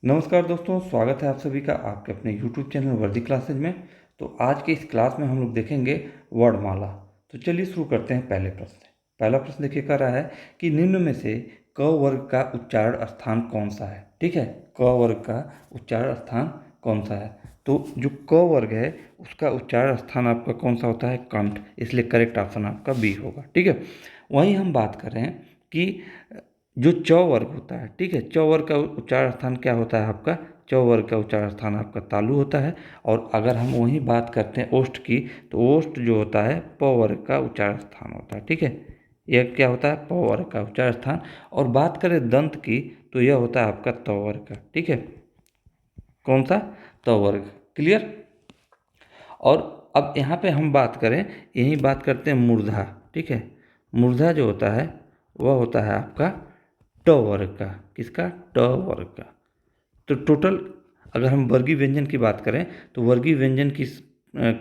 नमस्कार दोस्तों, स्वागत है आप सभी का आपके अपने YouTube चैनल वर्दी क्लासेज में। तो आज के इस क्लास में हम लोग देखेंगे वर्णमाला। तो चलिए शुरू करते हैं पहले प्रश्न से। पहला प्रश्न देखिए कह रहा है कि निम्न में से क वर्ग का उच्चारण स्थान कौन सा है। ठीक है, क वर्ग का उच्चारण स्थान कौन सा है। तो जो क वर्ग है उसका उच्चारण स्थान आपका कौन सा होता है, कंठ, इसलिए करेक्ट ऑप्शन आपका बी होगा। ठीक है, वहीं हम बात कर रहे हैं कि जो च वर्ग होता है, ठीक है, च वर्ग का उच्चारण स्थान क्या होता है आपका, च वर्ग का उच्चारण स्थान आपका तालु होता है। और अगर हम वही बात करते हैं ओष्ठ की, तो ओष्ठ जो होता है प वर्ग का उच्चारण स्थान होता है। ठीक है, यह क्या होता है, प वर्ग का उच्चारण स्थान। और बात करें दंत की, तो यह होता है आपका त वर्ग का। ठीक है, कौन सा, त वर्ग। क्लियर। और अब यहाँ पे हम बात करें, यही बात करते हैं मूर्धा। ठीक है, मूर्धा जो होता है वह होता है आपका ट वर्ग का। किसका, ट वर्ग का। तो टोटल अगर हम वर्गीय व्यंजन की बात करें, तो वर्गीय व्यंजन की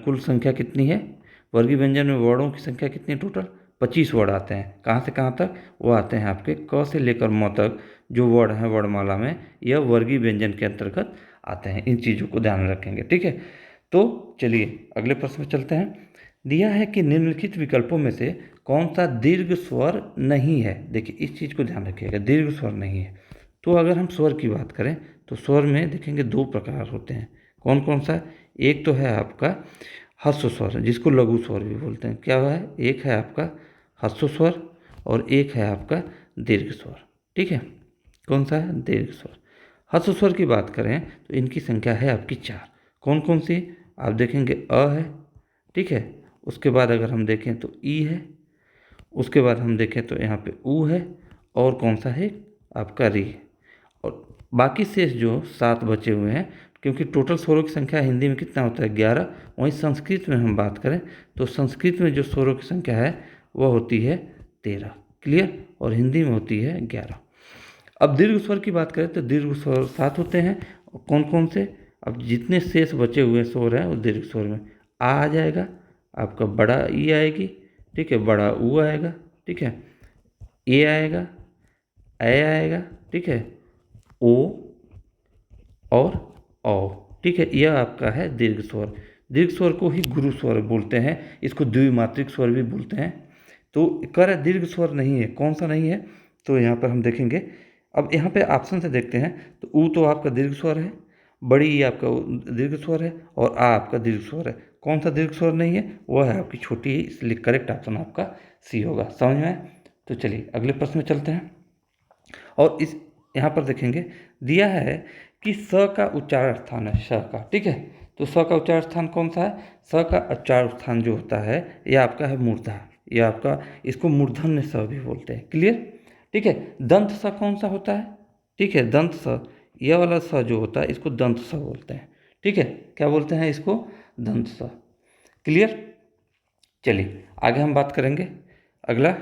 कुल संख्या कितनी है, वर्गीय व्यंजन में वर्णों की संख्या कितनी है, टोटल 25 वर्ड आते हैं। कहाँ से कहाँ तक, वो आते हैं आपके क से लेकर म तक जो वर्ड हैं वर्णमाला में, यह वर्गीय व्यंजन के अंतर्गत आते हैं। इन चीज़ों को ध्यान में रखेंगे। ठीक है, तो चलिए अगले प्रश्न में चलते हैं। दिया है कि निम्नलिखित विकल्पों में से कौन सा दीर्घ स्वर नहीं है। देखिए इस चीज़ को ध्यान रखिएगा, दीर्घ स्वर नहीं है। तो अगर हम स्वर की बात करें, तो स्वर में देखेंगे दो प्रकार होते हैं। कौन कौन सा, एक तो है आपका ह्रस्व स्वर, जिसको लघु स्वर भी बोलते हैं। क्या है, एक है आपका ह्रस्व स्वर और एक है आपका दीर्घ स्वर। ठीक है, कौन सा है, दीर्घ स्वर। ह्रस्व स्वर की बात करें तो इनकी संख्या है आपकी 4। कौन कौन सी, आप देखेंगे अ है, ठीक है, उसके बाद अगर हम देखें तो ई है, उसके बाद हम देखें तो यहाँ पे ऊ है, और कौन सा है आपका री है। और बाकी शेष जो 7 बचे हुए हैं, क्योंकि टोटल स्वरों की संख्या हिंदी में कितना होता है, 11। वहीं संस्कृत में हम बात करें तो संस्कृत में जो स्वरों की संख्या है वह होती है 13। क्लियर, और हिंदी में होती है 11। अब दीर्घ स्वर की बात करें तो दीर्घ स्वर 7 होते हैं। कौन कौन से, अब जितने शेष बचे हुए स्वर हैं वो दीर्घ स्वर में आ जाएगा, आपका बड़ा ई आएगी, ठीक है, बड़ा ऊ आएगा, ठीक है, ए आएगा, ए आएगा, ठीक है, ओ और औ। ठीक है, यह आपका है दीर्घ स्वर। दीर्घ स्वर को ही गुरु स्वर बोलते हैं, इसको द्विमात्रिक स्वर भी बोलते हैं। तो कह रहा है दीर्घ स्वर नहीं है, कौन सा नहीं है, तो यहाँ पर हम देखेंगे। अब यहाँ पे ऑप्शन से देखते हैं, तो ऊ तो आपका दीर्घ स्वर है, बड़ी ई आपका दीर्घ स्वर है, और आ आपका दीर्घ स्वर है। कौन सा दीर्घ स्वर नहीं है, वह है आपकी छोटी ई, इसलिए करेक्ट ऑप्शन आपका सी होगा। समझ में आया? तो चलिए अगले प्रश्न में चलते हैं। और इस यहाँ पर देखेंगे, दिया है कि स का उच्चारण स्थान है, श का। ठीक है, तो स का उच्चारण स्थान कौन सा है, स का उच्चारण स्थान जो होता है यह आपका है मूर्धा, यह आपका, इसको मूर्धन्य स भी बोलते हैं। क्लियर। ठीक है, दंत स कौन सा होता है, ठीक है, दंत स, यह वाला स जो होता है इसको दंत स बोलते हैं। ठीक है, क्या बोलते हैं इसको, दंत स। क्लियर। चलिए आगे हम बात करेंगे। अगला,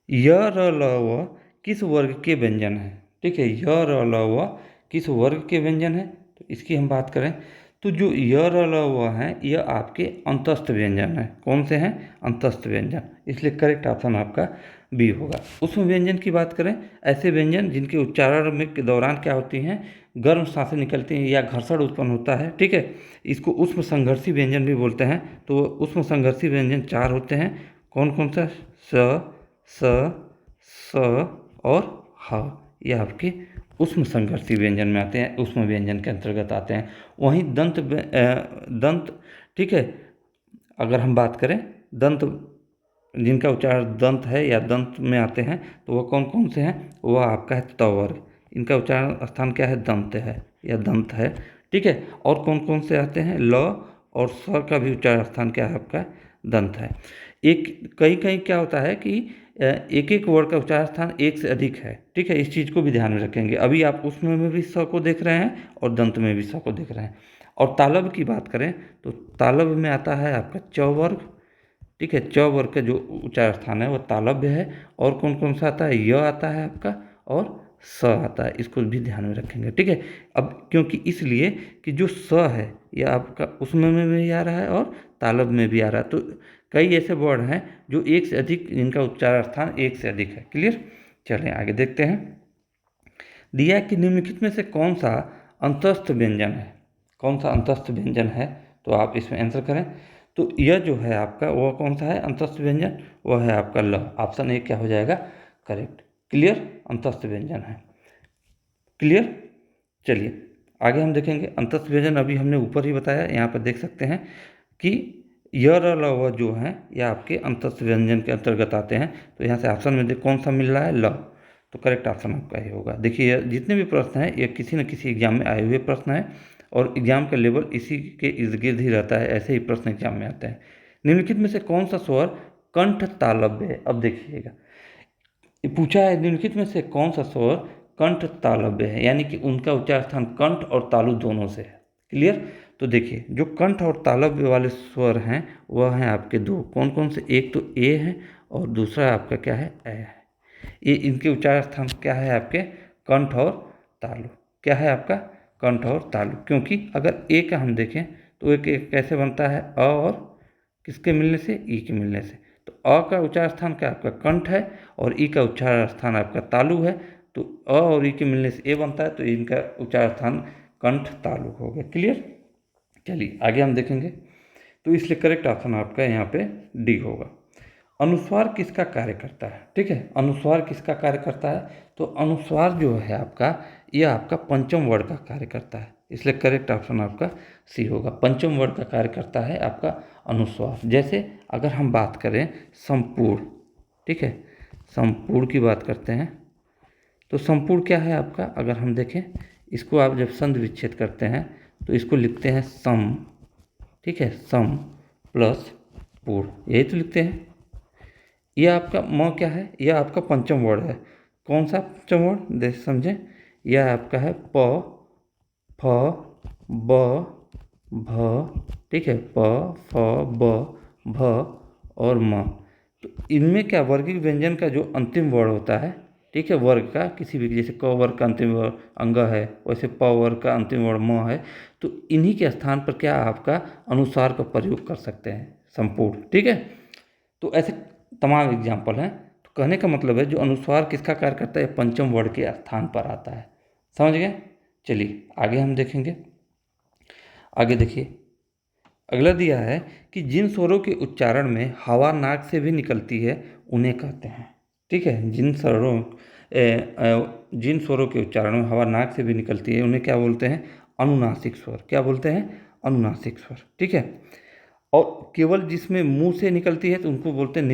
य र ल व किस वर्ग के व्यंजन है। ठीक है, य र ल व किस वर्ग के व्यंजन है, तो इसकी हम बात करें तो जो य र ल व हैं यह आपके अंतस्थ व्यंजन है। कौन से हैं, अंतस्थ व्यंजन, इसलिए करेक्ट ऑप्शन आपका बी होगा। उष्म व्यंजन की बात करें, ऐसे व्यंजन जिनके उच्चारण में के दौरान क्या होती हैं, गर्म सांसें निकलती हैं या घर्षण उत्पन्न होता है। ठीक है, इसको उष्म संघर्षी व्यंजन भी बोलते हैं। तो उष्म संघर्षी व्यंजन 4 होते हैं। कौन कौन सा, स, स, स और ह, ये आपके उष्म संघर्षी व्यंजन में आते हैं, उष्म व्यंजन के अंतर्गत आते हैं। वहीं दंत, ठीक है, अगर हम बात करें दंत, जिनका उच्चारण दंत है या दंत में आते हैं, तो वह कौन कौन से हैं, वह आपका है त वर्ग, इनका उच्चारण स्थान क्या है, दंत है या दंत है। ठीक है, और कौन कौन से आते हैं, ल और स का भी उच्चारण स्थान क्या है आपका, दंत है। एक कहीं कहीं क्या होता है कि एक एक वर्ड का उच्चारण स्थान एक से अधिक है। ठीक है, इस चीज़ को भी ध्यान में रखेंगे। अभी आप उसमें में भी स को देख रहे हैं और दंत में भी स को देख रहे हैं। और तालब की बात करें तो तालब में आता है आपका च वर्ग। ठीक है, च वर्ग का जो उच्चारण स्थान है वह तालव्य है। और कौन कौन सा आता है, य आता है आपका और स आता है, इसको भी ध्यान में रखेंगे। ठीक है, अब क्योंकि इसलिए कि जो स है यह आपका उसमें में भी आ रहा है और तालब में भी आ रहा है। तो कई ऐसे वर्ड हैं जो एक से अधिक, जिनका उच्चारण स्थान एक से अधिक है। क्लियर। चलें आगे देखते हैं। दिया कि निम्नलिखित में से कौन सा अंतस्थ व्यंजन है, कौन सा अंतस्थ व्यंजन है, तो आप इसमें आंसर करें। तो यह जो है आपका वह कौन सा है अंतस्थ व्यंजन, वह है आपका ल। ऑप्शन ए क्या हो जाएगा करेक्ट। क्लियर, अंतस्थ व्यंजन है। क्लियर, चलिए आगे हम देखेंगे अंतस्थ व्यंजन। अभी हमने ऊपर ही बताया, यहाँ पर देख सकते हैं कि य र ल व जो हैं ये आपके अंतस्थ व्यंजन के अंतर्गत आते हैं। तो यहाँ से ऑप्शन में कौन सा मिल रहा है ल, तो करेक्ट ऑप्शन आपका ही होगा। देखिए जितने भी प्रश्न हैं ये किसी न किसी एग्जाम में आए हुए प्रश्न हैं और एग्जाम का लेवल इसी के इर्द गिर्द ही रहता है, ऐसे ही प्रश्न एग्जाम में आते हैं। निम्नलिखित में से कौन सा स्वर कंठ तालव्य है। अब देखिएगा ये पूछा है निम्नलिखित में से कौन सा स्वर कंठ तालव्य है, यानी कि उनका उच्चार स्थान कंठ और तालु दोनों से है। क्लियर, तो देखिए जो कंठ और तालव्य वाले स्वर हैं वह हैं आपके दो, कौन कौन से, एक तो ए है और दूसरा आपका क्या है ए है। ये इनके उच्चार स्थान क्या है आपके कंठ और तालु, क्या है आपका कंठ और तालु। क्योंकि अगर ए का हम देखें तो एक कैसे बनता है अ और किसके मिलने से, ई के मिलने से। तो अ का उच्चार स्थान क्या आपका कंठ है और ई का उच्चार स्थान आपका तालु है। तो अ और ई के मिलने से ए बनता है, तो इनका उच्चार स्थान कंठ तालु हो गया। क्लियर, चलिए आगे हम देखेंगे। तो इसलिए करेक्ट ऑप्शन आपका यहाँ पे डी होगा। अनुस्वार किसका कार्य करता है, ठीक है, अनुस्वार किसका कार्य करता है, तो अनुस्वार जो है आपका यह आपका पंचम वर्ण का कार्य करता है, इसलिए करेक्ट ऑप्शन आपका सी होगा। पंचम वर्ण का कार्य करता है आपका अनुस्वार। जैसे अगर हम बात करें संपूर्ण, ठीक है, संपूर्ण की बात करते हैं तो संपूर्ण क्या है आपका, अगर हम देखें इसको आप जब संधि विच्छेद करते हैं तो इसको लिखते हैं सम, ठीक है, सम प्लस पूर्ण, यही तो लिखते हैं। यह आपका म क्या है, यह आपका पंचम वर्ण है। कौन सा पंचम वर्ण देख समझें, यह आपका है प, फ, ब, भ, ठीक है, प, फ, ब, भ और म। तो इनमें क्या वर्गिक व्यंजन का जो अंतिम वर्ण होता है, ठीक है, वर्ग का किसी भी, जैसे क वर्ग का अंतिम वर्ण अंग है, वैसे प वर्ग का अंतिम वर्ण म है, तो इन्हीं के स्थान पर क्या आपका अनुसार का प्रयोग कर सकते हैं संपूर्ण, ठीक है। तो ऐसे तमाम एग्जाम्पल हैं। तो कहने का मतलब है जो अनुस्वार किसका कार्य करता है, पंचम वर्ण के स्थान पर आता है। समझ गए, चलिए आगे हम देखेंगे। आगे देखिए अगला दिया है कि जिन स्वरों के उच्चारण में हवा नाक से भी निकलती है उन्हें कहते हैं, ठीक है, जिन स्वरों के उच्चारण में हवा नाक से भी निकलती है उन्हें क्या बोलते हैं, अनुनासिक स्वर। क्या बोलते हैं, अनुनासिक स्वर, ठीक है। और केवल जिसमें मुंह से निकलती है तो उनको बोलते हैं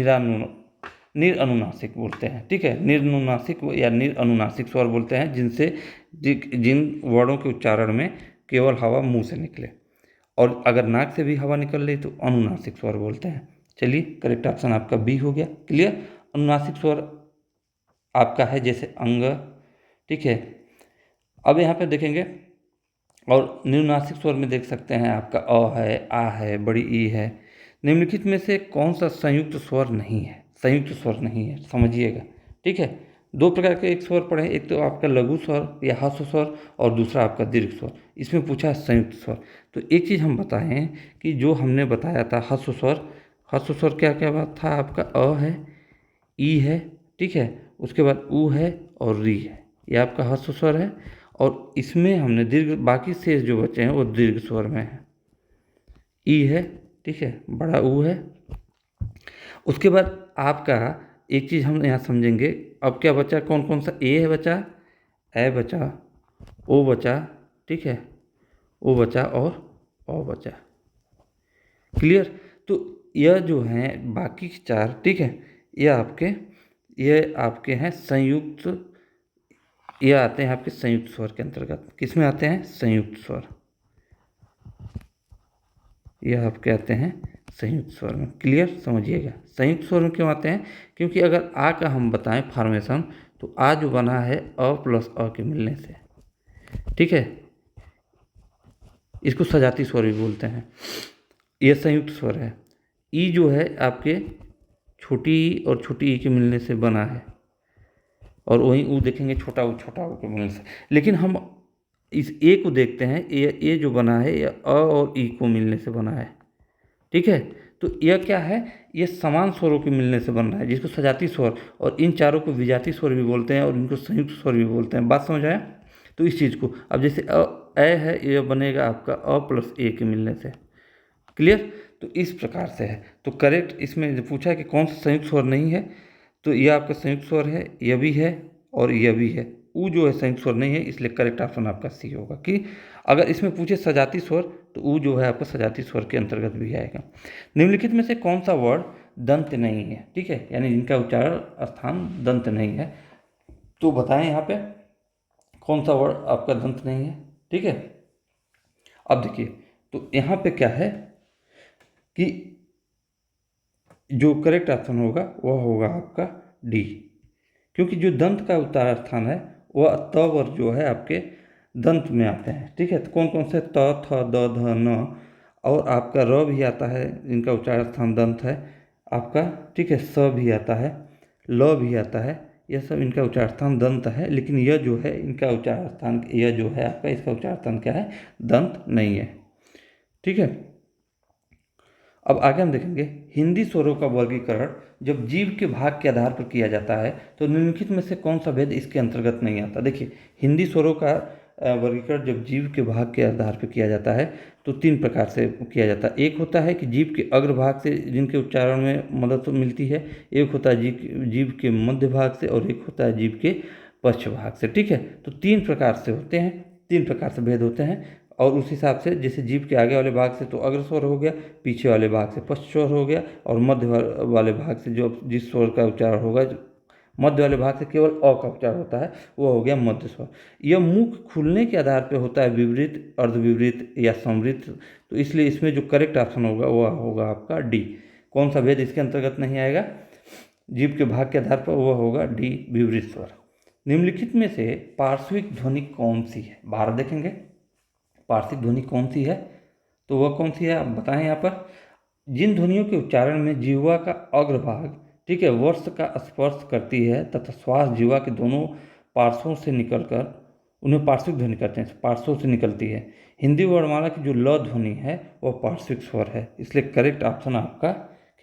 निरअनुनासिक बोलते हैं, ठीक है, निरनुनासिक या निरअनुनासिक स्वर बोलते हैं जिनसे जिन वर्णों के उच्चारण में केवल हवा मुंह से निकले, और अगर नाक से भी हवा निकल रही तो अनुनासिक स्वर बोलते हैं। चलिए करेक्ट ऑप्शन आपका बी हो गया। क्लियर, अनुनासिक स्वर आपका है जैसे अंग, ठीक है। अब यहाँ पे देखेंगे और निम्नासिक स्वर में देख सकते हैं आपका अ है, आ है, बड़ी ई है। निम्नलिखित में से कौन सा संयुक्त स्वर नहीं है, संयुक्त स्वर नहीं है, समझिएगा, ठीक है। दो प्रकार के एक स्वर पढ़े, एक तो आपका लघु स्वर या ह्रस्व स्वर और दूसरा आपका दीर्घ स्वर। इसमें पूछा है संयुक्त स्वर। तो एक चीज़ हम बताएं कि जो हमने बताया था ह्रस्व स्वर, ह्रस्व स्वर क्या क्या बात था आपका, अ है, ई है, ठीक है, उसके बाद ऊ है और री है, ये आपका ह्रस्व स्वर है। और इसमें हमने दीर्घ, बाकी शेष जो बचे हैं वो दीर्घ स्वर में है। ई है, ठीक है, बड़ा ऊ है। उसके बाद आपका एक चीज़ हम यहाँ समझेंगे। अब क्या बचा, कौन कौन सा, ए है बचा, ए बचा, ओ बचा, ठीक है, ओ बचा और ओ बचा। क्लियर, तो यह जो है बाकी चार, ठीक है, ये आपके हैं संयुक्त, ये आते हैं आपके संयुक्त स्वर के अंतर्गत। किस में आते हैं, संयुक्त स्वर, यह आपके आते हैं संयुक्त स्वर में। क्लियर, समझिएगा संयुक्त स्वर में क्यों आते हैं, क्योंकि अगर आ का हम बताएं फॉर्मेशन तो आ जो बना है अ प्लस अ के मिलने से, ठीक है, इसको सजाती स्वर भी बोलते हैं, यह संयुक्त स्वर है। ई जो है आपके छोटी ई और छोटी ई के मिलने से बना है, और वहीं ऊ देखेंगे छोटा ऊ के मिलने से। लेकिन हम इस ए को देखते हैं, ये जो बना है ये अ और ई को मिलने से बना है, ठीक है। तो यह क्या है, ये समान स्वरों के मिलने से बन रहा है, जिसको सजाती स्वर, और इन चारों को विजाती स्वर भी बोलते हैं और इनको संयुक्त स्वर भी बोलते हैं। बात समझ आया? तो इस चीज़ को अब जैसे ए है, यह बनेगा आपका अ प्लस ए के मिलने से। क्लियर? तो इस प्रकार से है। तो करेक्ट इसमें जो पूछा है कि कौन सा संयुक्त स्वर नहीं है, तो यह आपका संयुक्त स्वर है, यह भी है और यह भी है। ऊ जो है संयुक्त स्वर नहीं है, इसलिए करेक्ट ऑप्शन आपका सी होगा। कि अगर इसमें पूछे सजाती स्वर, तो ऊ जो है आपका सजाती स्वर के अंतर्गत भी आएगा। निम्नलिखित में से कौन सा वर्ड दंत नहीं है? ठीक है, यानी जिनका उच्चारण स्थान दंत नहीं है, तो बताएं यहाँ पे कौन सा वर्ड आपका दंत नहीं है। ठीक है, अब देखिए, तो यहाँ पे क्या है कि जो करेक्ट ऑप्शन होगा वह होगा आपका डी, क्योंकि जो दंत का उच्चारण स्थान है वह त वर्ग जो है आपके दंत में आते हैं। ठीक है, तो कौन कौन से? त, थ, द, ध, न, और आपका र भी आता है, जिनका उच्चारण स्थान दंत है आपका। ठीक है, स भी आता है, ल भी आता है, यह सब इनका उच्चारण स्थान दंत है। लेकिन यह जो है इनका उच्चारण स्थान, यह जो है आपका, इसका उच्चारण स्थान क्या है? दंत नहीं है। ठीक है, अब आगे हम देखेंगे हिंदी स्वरों का वर्गीकरण जब जीव के भाग के आधार पर किया जाता है, तो निम्नलिखित में से कौन सा भेद इसके अंतर्गत नहीं आता? देखिए, हिंदी स्वरों का वर्गीकरण जब जीव के भाग के आधार पर किया जाता है, तो तीन प्रकार से किया जाता है। एक होता है कि जीव के अग्रभाग से, जिनके उच्चारण में मदद मिलती है। एक होता है जीव के मध्य भाग से, और एक होता है जीव के पश्च भाग से। ठीक है, तो तीन प्रकार से होते हैं, तीन प्रकार से भेद होते हैं। और उस हिसाब से जैसे जीभ के आगे वाले भाग से तो अग्र स्वर हो गया, पीछे वाले भाग से पश्च स्वर हो गया, और मध्य वाले भाग से जो जिस स्वर का उच्चारण होगा, मध्य वाले भाग से केवल अ का उच्चारण होता है, वो हो गया मध्य स्वर। यह मुख खुलने के आधार पर होता है विवृत, अर्धविवृत या समृत। तो इसलिए इसमें जो करेक्ट ऑप्शन होगा वह होगा आपका डी। कौन सा भेद इसके अंतर्गत नहीं आएगा जीभ के भाग के आधार पर? वह होगा डी, विवृत स्वर। निम्नलिखित में से पार्श्विक ध्वनि कौन सी है? बारह देखेंगे, पार्श्विक ध्वनि कौन सी है, तो वह कौन सी है आप बताएं यहाँ पर। जिन ध्वनियों के उच्चारण में जिह्वा का अग्रभाग, ठीक है, वर्ष का स्पर्श करती है तथा श्वास जिह्वा के दोनों पार्श्वों से निकलकर उन्हें पार्श्विक ध्वनि कहते हैं, पार्श्वों से निकलती है। हिंदी वर्णमाला की जो ल ध्वनि है वह पार्श्विक स्वर है, इसलिए करेक्ट ऑप्शन आपका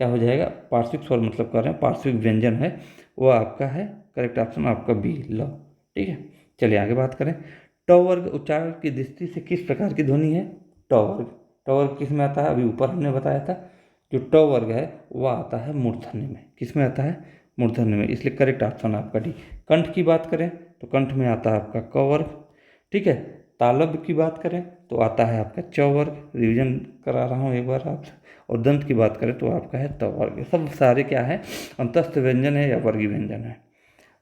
क्या हो जाएगा? पार्श्विक स्वर मतलब कर रहे हैं पार्श्विक व्यंजन है, वह आपका है करेक्ट ऑप्शन आपका बी, ल। ठीक है, चलिए आगे बात करें। ट वर्ग उच्चारण की दृष्टि से किस प्रकार की ध्वनि है? ट वर्ग। ट वर्ग किस में आता है? अभी ऊपर हमने बताया था, जो ट वर्ग है वह आता है मूर्धन्य में। किस में आता है? मूर्धन्य में, इसलिए करेक्ट ऑप्शन आपका डी। कंठ की बात करें तो कंठ में आता है आपका क वर्ग। ठीक है, तालव्य की बात करें तो आता है आपका च वर्ग, रिविजन करा रहा हूँ एक बार आपसे। और दंत की बात करें तो आपका है त वर्ग। सब सारे क्या है? अंतस्थ व्यंजन है या वर्गीय व्यंजन है।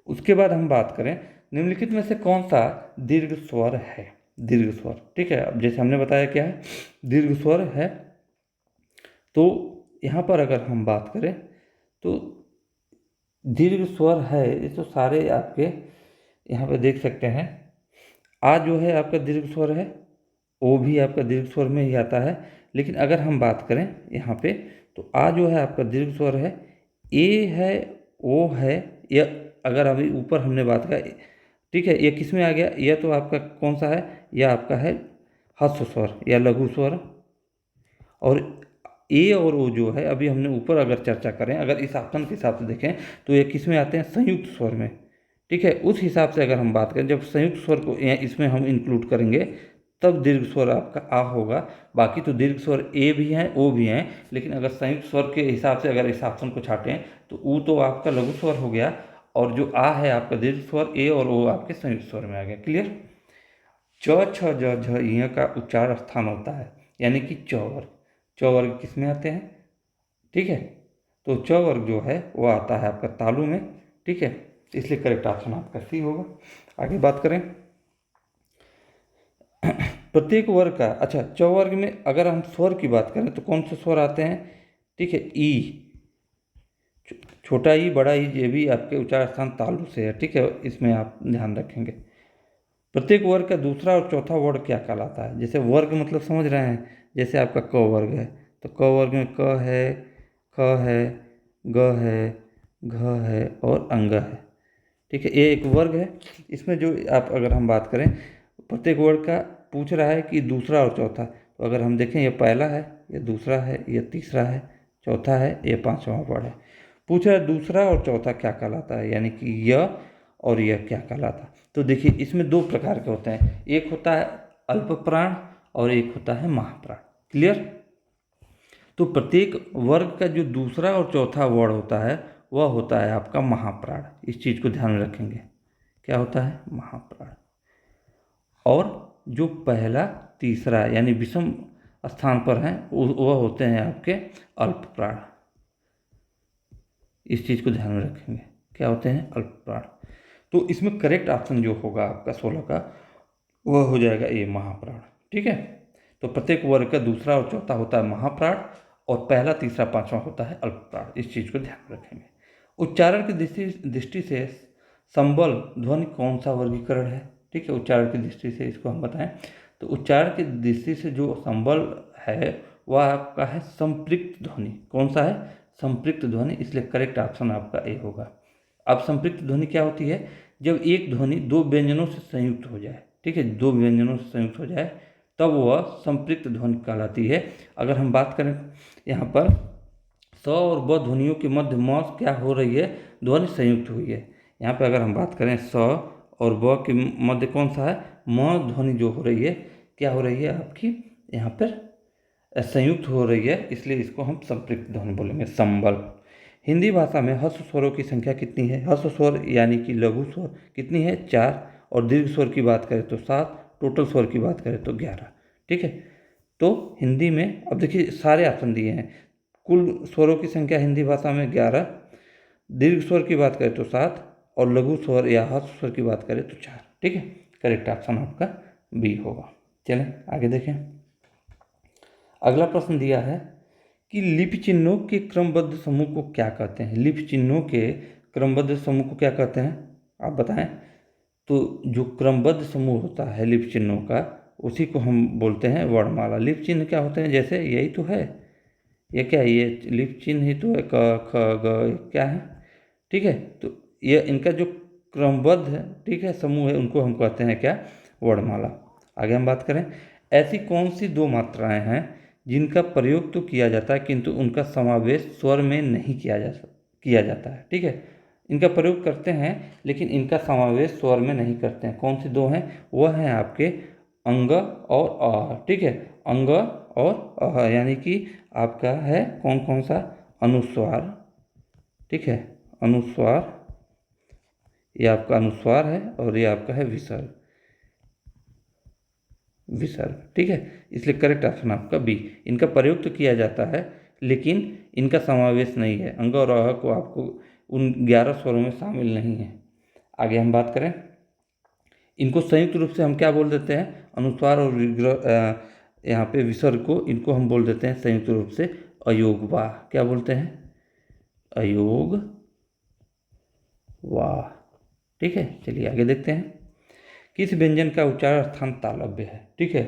उसके बाद हम बात करें निम्नलिखित में से कौन सा दीर्घ स्वर है? दीर्घ स्वर। ठीक है, अब जैसे हमने बताया क्या है दीर्घ स्वर है, तो यहाँ पर अगर हम बात करें तो दीर्घ स्वर है, ये तो सारे आपके यहाँ पे देख सकते हैं। आ जो है आपका दीर्घ स्वर है, ओ भी आपका दीर्घ स्वर में ही आता है। लेकिन अगर हम बात करें यहाँ पे, तो आ जो है आपका दीर्घ स्वर है, ए है, ओ है, या अगर अभी ऊपर हमने बात किया, ठीक है, ये किस में आ गया? यह तो आपका कौन सा है? यह आपका है ह्रस्व स्वर या लघु स्वर। और ए और ओ जो है, अभी हमने ऊपर अगर चर्चा करें, अगर इस ऑप्शन के हिसाब से देखें तो ये किस में आते हैं? संयुक्त स्वर में। ठीक है, उस हिसाब से अगर हम बात करें, जब संयुक्त स्वर को इसमें हम इंक्लूड करेंगे तब दीर्घ स्वर आपका आ होगा। बाकी तो दीर्घ स्वर ए भी हैं, ओ भी हैं, लेकिन अगर संयुक्त स्वर के हिसाब से अगर इस ऑप्शन को छाटें तो ऊ तो आपका लघु स्वर हो गया, और जो आ है आपका दीर्घ स्वर, ए और ओ आपके संयुक्त स्वर में आ गया। क्लियर? च, छ, ज, झ, य का उच्चारण स्थान होता है, यानी कि च वर्ग। च वर्ग किस में आते हैं? ठीक है, तो च वर्ग जो है वो आता है आपका तालु में। ठीक है, इसलिए करेक्ट ऑप्शन आपका सी होगा। आगे बात करें प्रत्येक वर्ग का, अच्छा च वर्ग में अगर हम स्वर की बात करें तो कौन से स्वर आते हैं? ठीक है, ई, छोटा ई, बड़ा ई, ये भी आपके उच्चारण स्थान तालु से है। ठीक है, इसमें आप ध्यान रखेंगे। प्रत्येक वर्ग का दूसरा और चौथा वर्ग क्या कहलाता है? जैसे वर्ग मतलब समझ रहे हैं, जैसे आपका क वर्ग है तो क वर्ग में क है, ख है, ग है, घ है और अंग है। ठीक है, ये एक वर्ग है। इसमें जो आप अगर हम बात करें प्रत्येक वर्ग का, पूछ रहा है कि दूसरा और चौथा, तो अगर हम देखें ये पहला है, ये दूसरा है, ये तीसरा है, चौथा है, ये पांचवा वर्ण है। पूछ रहा है दूसरा और चौथा क्या कहलाता है, यानी कि य और यह क्या कहलाता है। तो देखिए इसमें दो प्रकार के होते हैं, एक होता है अल्प प्राण और एक होता है महाप्राण। क्लियर। तो प्रत्येक वर्ग का जो दूसरा और चौथा वर्ण होता है वह होता है आपका महाप्राण। इस चीज को ध्यान में रखेंगे, क्या होता है, महाप्राण। और जो पहला तीसरा यानी विषम स्थान पर हैं वह होते हैं आपके अल्प प्राण। इस चीज को ध्यान में रखेंगे, क्या होते हैं, अल्प प्राण। तो इसमें करेक्ट ऑप्शन जो होगा आपका 16 का वह हो जाएगा ये महाप्राण। ठीक है। तो प्रत्येक वर्ग का दूसरा और चौथा होता है महाप्राण और पहला तीसरा पांचवा होता है अल्प प्राण। इस चीज को ध्यान में रखेंगे। उच्चारण की दृष्टि से संबल ध्वनि कौन सा वर्गीकरण है। ठीक है, उच्चारण की दृष्टि से इसको हम बताएं तो उच्चारण की दृष्टि से जो संबल है वह आपका है संपृक्त ध्वनि। कौन सा है, संपृक्त ध्वनि। इसलिए करेक्ट ऑप्शन आपका ए होगा। अब संपृक्त ध्वनि क्या होती है, जब एक ध्वनि दो व्यंजनों से संयुक्त हो जाए। ठीक है, दो व्यंजनों से संयुक्त हो जाए तब वह संपृक्त ध्वनि कहलाती है। अगर हम बात करें यहाँ पर स और ब ध्वनियों के मध्य म क्या हो रही है, ध्वनि संयुक्त हुई है। यहाँ पे अगर हम बात करें स और ब के मध्य कौन सा है, म ध्वनि जो हो रही है, क्या हो रही है आपकी यहाँ पर संयुक्त हो रही है, इसलिए इसको हम संपृक्त ध्वनि बोलेंगे, संबल। हिंदी भाषा में ह्रस्व स्वरों की संख्या कितनी है। ह्रस्व स्वर यानी कि लघु स्वर कितनी है, 4। और दीर्घ स्वर की बात करें तो 7। टोटल स्वर की बात करें तो 11। ठीक है। तो हिंदी में अब देखिए सारे ऑप्शन दिए हैं। कुल स्वरों की संख्या हिंदी भाषा में 11, दीर्घ स्वर की बात करें तो 7 और लघु स्वर या ह्रस्व स्वर की बात करें तो 4। ठीक है, करेक्ट ऑप्शन आपका बी होगा। चलें आगे देखें। अगला प्रश्न दिया है कि लिपि चिन्हों के क्रमबद्ध समूह को क्या कहते हैं। लिपि चिन्हों के क्रमबद्ध समूह को क्या कहते हैं, आप बताएं। तो जो क्रमबद्ध समूह होता है लिपि चिन्हों का उसी को हम बोलते हैं वर्णमाला। लिपि चिन्ह क्या होते हैं, जैसे यही तो है, ये क्या है, ये लिपि चिन्ह ही तो है, क ख ग क्या है। ठीक है, तो ये इनका जो क्रमबद्ध है, ठीक है, समूह है, उनको हम कहते हैं क्या, वर्णमाला। आगे हम बात करें, ऐसी कौन सी दो मात्राएं हैं जिनका प्रयोग तो किया जाता है किंतु उनका समावेश स्वर में नहीं किया जाता है। ठीक है, इनका प्रयोग करते हैं लेकिन इनका समावेश स्वर में नहीं करते हैं। कौन सी दो हैं, वह हैं आपके अंग और अह। ठीक है, अंग और अह यानी कि आपका है कौन कौन सा, अनुस्वार। ठीक है, अनुस्वार, ये आपका अनुस्वार है और ये आपका है विसर्ग। विसर्ग, ठीक है, इसलिए करेक्ट ऑप्शन आपका बी। इनका प्रयोग तो किया जाता है लेकिन इनका समावेश नहीं है। अंग और अह को आपको उन 11 स्वरों में शामिल नहीं है। आगे हम बात करें, इनको संयुक्त रूप से हम क्या बोल देते हैं, अनुस्वार और यहाँ पे विसर्ग को इनको हम बोल देते हैं संयुक्त रूप से अयोगवाह। क्या बोलते हैं, अयोग वाह। ठीक है, चलिए आगे देखते हैं। किस व्यंजन का उच्चारण स्थान तालव्य है। ठीक है,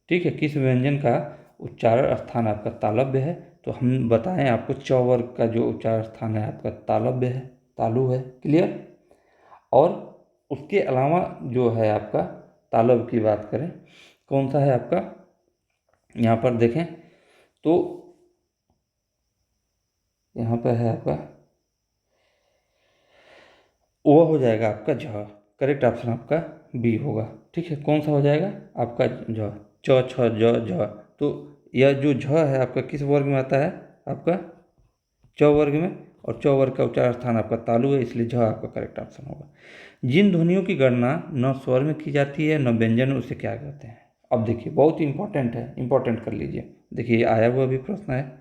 ठीक है, किस व्यंजन का उच्चारण स्थान आपका तालव्य है। तो हम बताएं आपको च वर्ग का जो उच्चारण स्थान है आपका तालव्य है, तालु है। क्लियर। और उसके अलावा जो है आपका तालव्य की बात करें कौन सा है आपका, यहाँ पर देखें तो यहाँ पर है आपका वो हो जाएगा आपका झ। करेक्ट ऑप्शन आपका बी होगा। ठीक है, कौन सा हो जाएगा आपका झ, च छ ज झ। तो यह जो झ है आपका किस वर्ग में आता है, आपका च वर्ग में, और च वर्ग का उच्चारण स्थान आपका तालु है, इसलिए झ आपका करेक्ट ऑप्शन होगा। जिन ध्वनियों की गणना न स्वर में की जाती है न व्यंजन में, उसे क्या कहते हैं। अब देखिए बहुत ही इंपॉर्टेंट है, इंपॉर्टेंट कर लीजिए। देखिए आया हुआ भी प्रश्न है,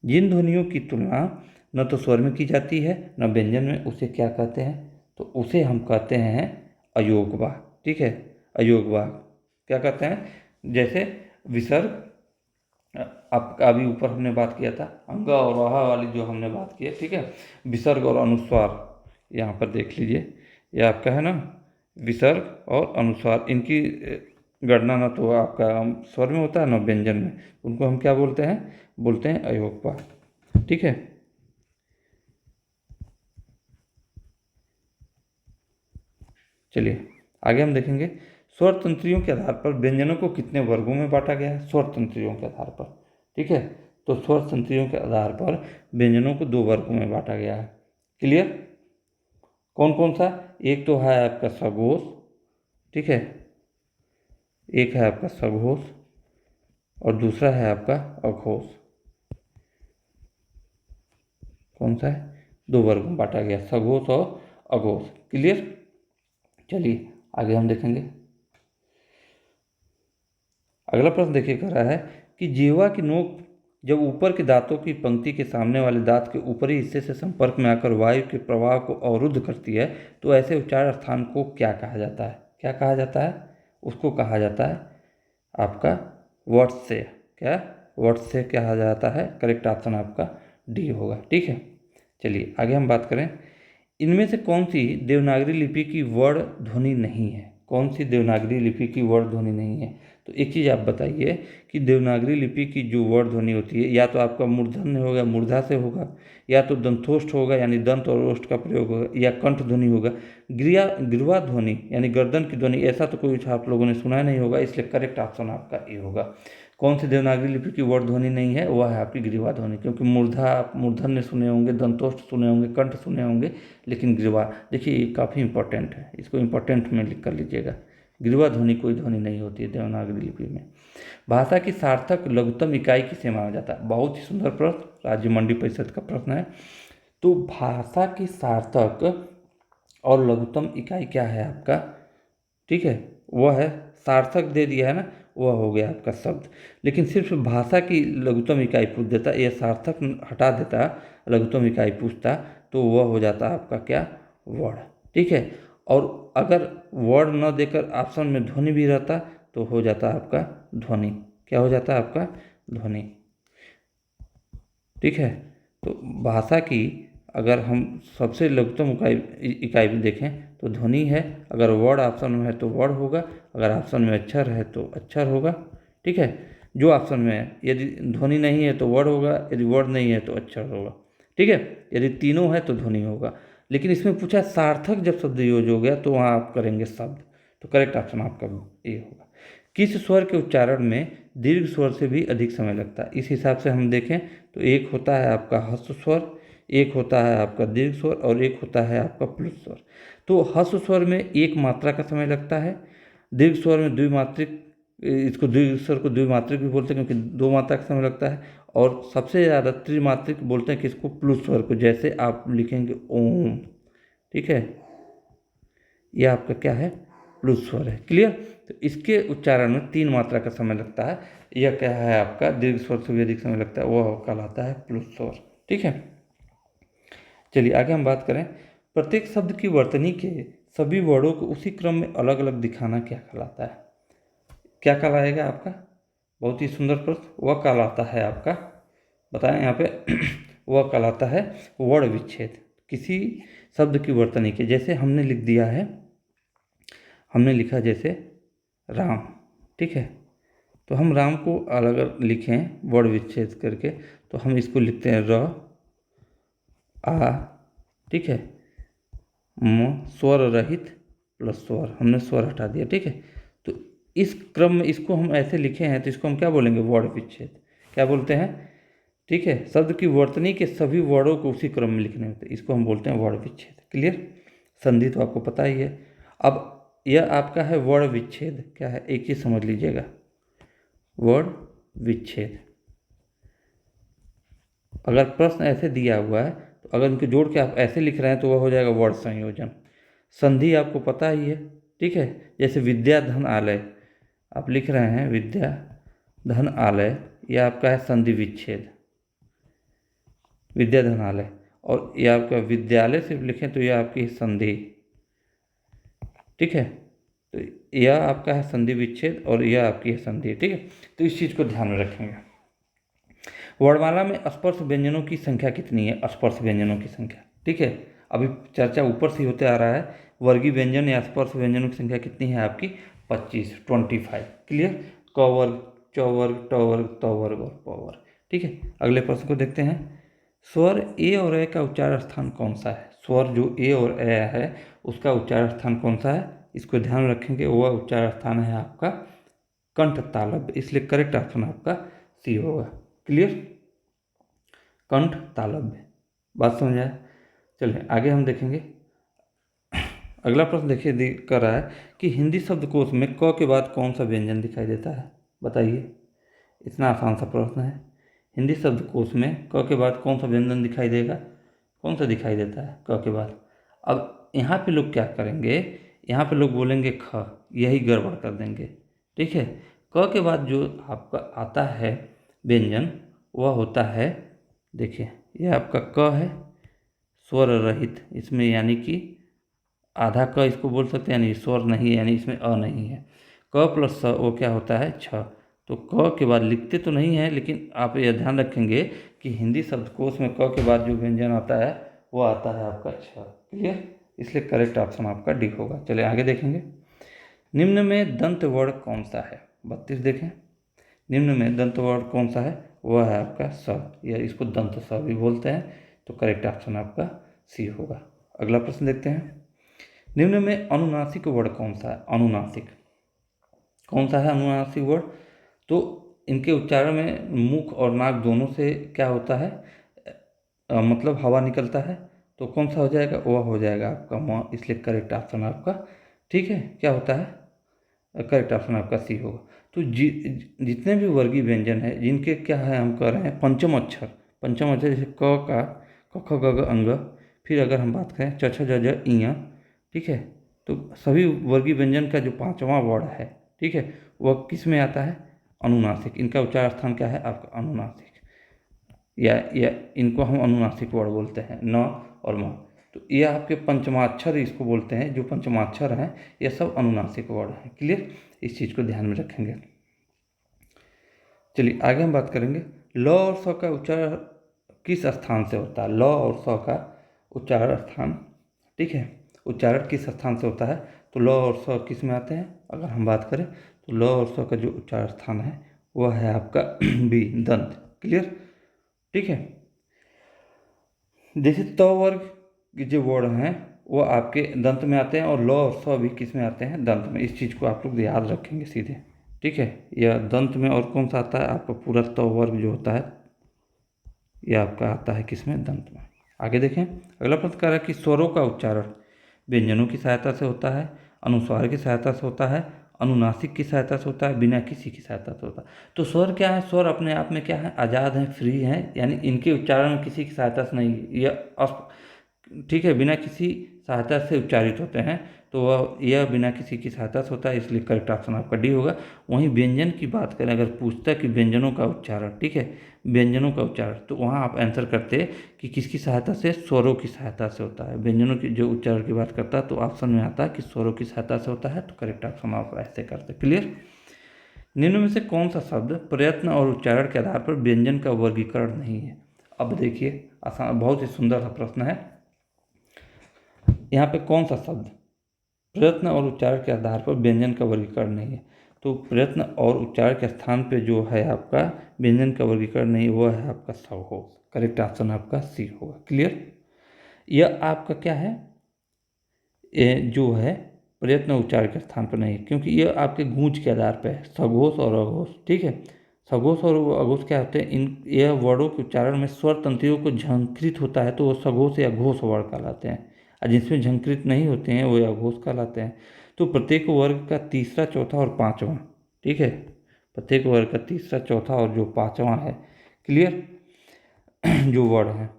जिन ध्वनियों की तुलना न तो स्वर में की जाती है न व्यंजन में, उसे क्या कहते हैं। तो उसे हम कहते हैं अयोगवाह। ठीक है, अयोगवाह क्या कहते हैं, जैसे विसर्ग आपका अभी ऊपर हमने बात किया था, अंग और आह वाली जो हमने बात की है। ठीक है, विसर्ग और अनुस्वार यहाँ पर देख लीजिए, ये आपका है ना, विसर्ग और अनुस्वार, इनकी गणना ना तो आपका स्वर में होता है ना व्यंजन में, उनको हम क्या बोलते हैं, बोलते हैं अयोगवाह। ठीक है, चलिए आगे हम देखेंगे, स्वर तंत्रियों के आधार पर व्यंजनों को कितने वर्गों में बांटा गया है। स्वर तंत्रियों के आधार पर, ठीक है, तो स्वर संधियों के आधार पर व्यंजनों को 2 वर्गों में बांटा गया है। क्लियर? कौन कौन सा? एक तो है आपका सघोष, ठीक है, एक है आपका सघोष और दूसरा है आपका अघोष। कौन सा है? 2 वर्ग में बांटा गया, सघोष और अघोष। क्लियर? चलिए आगे हम देखेंगे। अगला प्रश्न देखिए, कह रहा है कि जीवा की नोक जब ऊपर के दांतों की पंक्ति के सामने वाले दांत के ऊपरी हिस्से से संपर्क में आकर वायु के प्रवाह को अवरुद्ध करती है, तो ऐसे उच्चारण स्थान को क्या कहा जाता है? क्या कहा जाता है? उसको कहा जाता है आपका वत्स्य। क्या? वत्स्य कहा जाता है। करेक्ट ऑप्शन आपका डी होगा। ठीक है, चलिए आगे हम बात करें। इनमें से कौन सी देवनागरी लिपि की वर्ण ध्वनि नहीं है? कौन सी देवनागरी लिपि की वर्ण ध्वनि नहीं है? तो एक चीज़ आप बताइए कि देवनागरी लिपि की जो वर्ण ध्वनि होती है, या तो आपका मूर्धन्य होगा, मूर्धा से होगा, या तो दंतोष्ठ होगा यानी दंत और ओष्ठ का प्रयोग होगा, या कंठ ध्वनि होगा। गिरवा ध्वनि यानी गर्दन की ध्वनि, ऐसा तो कोई आप लोगों ने सुना नहीं होगा, इसलिए करेक्ट ऑप्शन आपका ए होगा। कौन सी देवनागरी लिपि की वर्ण ध्वनि नहीं है? वह है आपकी ग्रीवा ध्वनि, क्योंकि मूर्धन्य सुने होंगे, दंतोष्ठ सुने होंगे, कंठ सुने होंगे, लेकिन ग्रीवा, देखिए ये काफ़ी इंपॉर्टेंट है, इसको इंपॉर्टेंट में लिख कर लीजिएगा। ग्रीवा ध्वनि कोई ध्वनि नहीं होती है देवनागरी लिपि में। भाषा की सार्थक लघुत्तम इकाई किसे माना जाता है? बहुत ही सुंदर प्रश्न, राज्य मंडी परिषद का प्रश्न है। तो भाषा की सार्थक और लघुत्तम इकाई क्या है आपका? ठीक है, वह है, सार्थक दे दिया है ना, वह हो गया आपका शब्द। लेकिन सिर्फ भाषा की लघुत्तम इकाई पूछ देता, यह सार्थक हटा देता, लघुत्तम इकाई पूछता, तो वह हो जाता आपका क्या? वर्ण। ठीक है, और अगर वर्ण न देकर ऑप्शन में ध्वनि भी रहता तो हो जाता आपका ध्वनि। क्या हो जाता आपका? ध्वनि। ठीक है, तो भाषा की अगर हम सबसे लघुत्तम इकाई भी देखें तो ध्वनि है। अगर वर्ड ऑप्शन में है तो वर्ड होगा, अगर ऑप्शन में अक्षर है तो अक्षर होगा। ठीक है, जो ऑप्शन में है, यदि ध्वनि नहीं है तो वर्ड होगा, यदि वर्ड नहीं है तो अक्षर होगा। ठीक है, यदि तीनों है तो ध्वनि होगा। लेकिन इसमें पूछा सार्थक जब शब्द यूज हो गया तो वहाँ आप करेंगे शब्द, तो करेक्ट ऑप्शन आपका ए होगा। किस स्वर के उच्चारण में दीर्घ स्वर से भी अधिक समय लगता है? इस हिसाब से हम देखें तो एक होता है आपका ह्रस्व स्वर, एक होता है आपका दीर्घ स्वर और एक होता है आपका प्लुत स्वर। तो ह्रस्व स्वर में एक मात्रा का समय लगता है, दीर्घ स्वर में द्विमात्रिक, इसको दीर्घ स्वर को द्विमात्रिक भी बोलते हैं क्योंकि 2 मात्रा का समय लगता है, और सबसे ज़्यादा त्रिमात्रिक बोलते हैं किसको? प्लुत स्वर को। जैसे आप लिखेंगे ओम, ठीक है, यह आपका क्या है? प्लुत स्वर है। क्लियर? तो इसके उच्चारण में 3 मात्रा का समय लगता है। यह क्या है आपका? दीर्घ स्वर से भी अधिक समय लगता है, वह कहलाता है प्लुत स्वर। ठीक है, चलिए आगे हम बात करें। प्रत्येक शब्द की वर्तनी के सभी वर्णों को उसी क्रम में अलग अलग दिखाना क्या कहलाता है? क्या कहलाएगा आपका? बहुत ही सुंदर प्रश्न। वह कहलाता है आपका, बताएं यहाँ पे वह कहलाता है वर्ण विच्छेद। किसी शब्द की वर्तनी के, जैसे हमने लिख दिया है, हमने लिखा जैसे राम, ठीक है, तो हम राम को अलग अलग लिखें वर्ण विच्छेद करके, तो हम इसको लिखते हैं र आ, ठीक है, म, स्वर रहित प्लस स्वर, हमने स्वर हटा दिया। ठीक है, तो इस क्रम में इसको हम ऐसे लिखे हैं तो इसको हम क्या बोलेंगे? वर्ण विच्छेद। क्या बोलते हैं? ठीक है, शब्द की वर्तनी के सभी वर्णों को उसी क्रम में लिखने होते हैं, इसको हम बोलते हैं वर्ण विच्छेद। क्लियर? संधि तो आपको पता ही है। अब यह आपका है वर्ण विच्छेद। क्या है? एक चीज समझ लीजिएगा, वर्ण विच्छेद। अगर प्रश्न ऐसे दिया हुआ है तो अगर इनको जोड़ के आप ऐसे लिख रहे हैं तो वह हो जाएगा वर्ण संयोजन। संधि आपको पता ही है, ठीक है, जैसे विद्या धन आलय, आप लिख रहे हैं विद्या धन आलय, यह आपका है संधि विच्छेद, विद्या धन आलय। और यह आपका विद्यालय सिर्फ लिखें तो यह आपकी संधि। ठीक है, तो यह आपका है संधि विच्छेद और यह आपकी है संधि। ठीक है, तो इस चीज़ को ध्यान में रखेंगे। वर्णमाला में स्पर्श व्यंजनों की संख्या कितनी है? स्पर्श व्यंजनों की संख्या, ठीक है, अभी चर्चा ऊपर से होते आ रहा है। वर्गीय व्यंजन या स्पर्श व्यंजनों की संख्या कितनी है आपकी? 25। क्लियर? क वर्ग, च वर्ग, ट वर्ग, त वर्ग और प वर्ग। ठीक है, अगले प्रश्न को देखते हैं। स्वर ए और ए का उच्चारण स्थान कौन सा है? स्वर जो ए और ए है उसका उच्चारण स्थान कौन सा है? इसको ध्यान रखेंगे, वह उच्चारण स्थान है आपका कंठ तालव्य, इसलिए करेक्ट ऑप्शन आपका सी होगा। क्लियर? कंठ तालव्य। बात समझ आए? चलिए आगे हम देखेंगे। अगला प्रश्न देखिए कर रहा है कि हिंदी शब्दकोश में क के बाद कौन सा व्यंजन दिखाई देता है? बताइए, इतना आसान सा प्रश्न है। हिंदी शब्दकोश में क के बाद कौन सा व्यंजन दिखाई देगा? कौन सा दिखाई देता है क के बाद? अब यहाँ पे लोग क्या करेंगे, यहाँ पे लोग बोलेंगे ख, यही गड़बड़ कर देंगे। ठीक है, क के बाद जो आपका आता है व्यंजन वह होता है, देखिए यह आपका क है, स्वर रहित इसमें, यानी कि आधा क इसको बोल सकते हैं, यानी स्वर नहीं है, यानी इसमें अ नहीं है। क प्लस स वो क्या होता है? छ। तो क के बाद लिखते तो नहीं है, लेकिन आप यह ध्यान रखेंगे कि हिंदी शब्दकोश में क के बाद जो व्यंजन आता है वो आता है आपका छ। क्लियर? इसलिए करेक्ट ऑप्शन आपका डी होगा। चलिए आगे देखेंगे। निम्न में दंत वर्ण कौन सा है? 32 देखें। निम्न में दंत वर्ण कौन सा है? वह है आपका स, या इसको दंत स भी बोलते हैं। तो करेक्ट ऑप्शन आपका सी होगा। अगला प्रश्न देखते हैं। निम्न में अनुनासिक वर्ण कौन सा है? अनुनासिक कौन सा है? अनुनासिक वर्ण तो इनके उच्चारण में मुख और नाक दोनों से क्या होता है, मतलब हवा निकलता है। तो कौन सा हो जाएगा? वह हो जाएगा आपका म, इसलिए करेक्ट ऑप्शन आपका, ठीक है, क्या होता है? करेक्ट ऑप्शन आपका सी होगा। तो जितने भी वर्गीय व्यंजन है जिनके क्या है, हम कह रहे हैं पंचम अक्षर। पंचम अक्षर जैसे क का, क ख ग घ अंग, फिर अगर हम बात करें च छ ज झ इं, ठीक है, तो सभी वर्गीय व्यंजन का जो पांचवा वर्ण है, ठीक है, वह किस में आता है? अनुनासिक। इनका उच्चार स्थान क्या है आपका? अनुनासिक, या इनको हम अनुनासिक वर्ण बोलते हैं, न और म। तो ये आपके पंचमाक्षर इसको बोलते हैं, जो पंचमाक्षर हैं ये सब अनुनासिक वर्ण हैं। क्लियर? इस चीज़ को ध्यान में रखेंगे। चलिए आगे हम बात करेंगे। ल और स का उच्चारण किस स्थान से होता है? ल और स का उच्चारण स्थान, ठीक है, उच्चारण किस स्थान से होता है? तो ल और स किस में आते हैं? अगर हम बात करें तो ल और स का जो उच्चारण स्थान है वह है आपका बी, दंत। क्लियर? ठीक है, जैसे त वर्ग के जो वर्ण हैं वो आपके दंत में आते हैं, और ल और स भी किस में आते हैं? दंत में। इस चीज़ को आप लोग याद रखेंगे सीधे। ठीक है, यह दंत में। और कौन सा आता है आपका? पूरा त वर्ग जो होता है यह आपका आता है किस में? दंत में। आगे देखें। अगला प्रश्न कह रहा है कि स्वरों का उच्चारण व्यंजनों की सहायता से होता है, अनुस्वार की सहायता से होता है, अनुनासिक की सहायता से होता है, बिना किसी की सहायता से होता है। तो स्वर क्या है? स्वर अपने आप में क्या है? आज़ाद हैं, फ्री हैं, यानी इनके उच्चारण में किसी की सहायता से नहीं, यह ठीक है, बिना किसी सहायता से उच्चारित होते हैं। तो वह यह बिना किसी की सहायता से होता है, इसलिए करेक्ट ऑप्शन आपका डी होगा। वहीं व्यंजन की बात करें, अगर पूछता है कि व्यंजनों का उच्चारण, ठीक है, व्यंजनों का उच्चारण, तो वहाँ आप आंसर करते कि किसकी सहायता से? स्वरों की सहायता से होता है। व्यंजनों की जो उच्चारण की बात करता है तो ऑप्शन में आता है कि स्वरों की सहायता से होता है, तो करेक्ट ऑप्शन आप ऐसे करते। क्लियर? निम्न में से कौन सा शब्द प्रयत्न और उच्चारण के आधार पर व्यंजन का वर्गीकरण नहीं है? अब देखिए, आसान, बहुत ही सुंदर सा प्रश्न है। यहाँ पे कौन सा शब्द प्रयत्न और उच्चारण के आधार पर व्यंजन का वर्गीकरण नहीं है? तो प्रयत्न और उच्चारण के स्थान पे जो है आपका व्यंजन का वर्गीकरण नहीं, वह है आपका सघोष। करेक्ट ऑप्शन आपका सी होगा। क्लियर? यह आपका क्या है? ये जो है प्रयत्न उच्चारण के स्थान पर नहीं है, क्योंकि यह आपके गूंज के आधार पर है, सघोष और अघोष। ठीक है, सघोष और अघोष क्या होते हैं? इन यह वर्णों के उच्चारण में स्वर तंत्रियों को झंकृत होता है तो वो सघोष या घोष वर्ण कहलाते हैं, और जिसमें झंकृत नहीं होते हैं वो अघोष कहलाते हैं। तो प्रत्येक वर्ग का तीसरा, चौथा और पांचवा, ठीक है, प्रत्येक वर्ग का तीसरा, चौथा और जो पांचवा है, क्लियर, जो वर्ण है,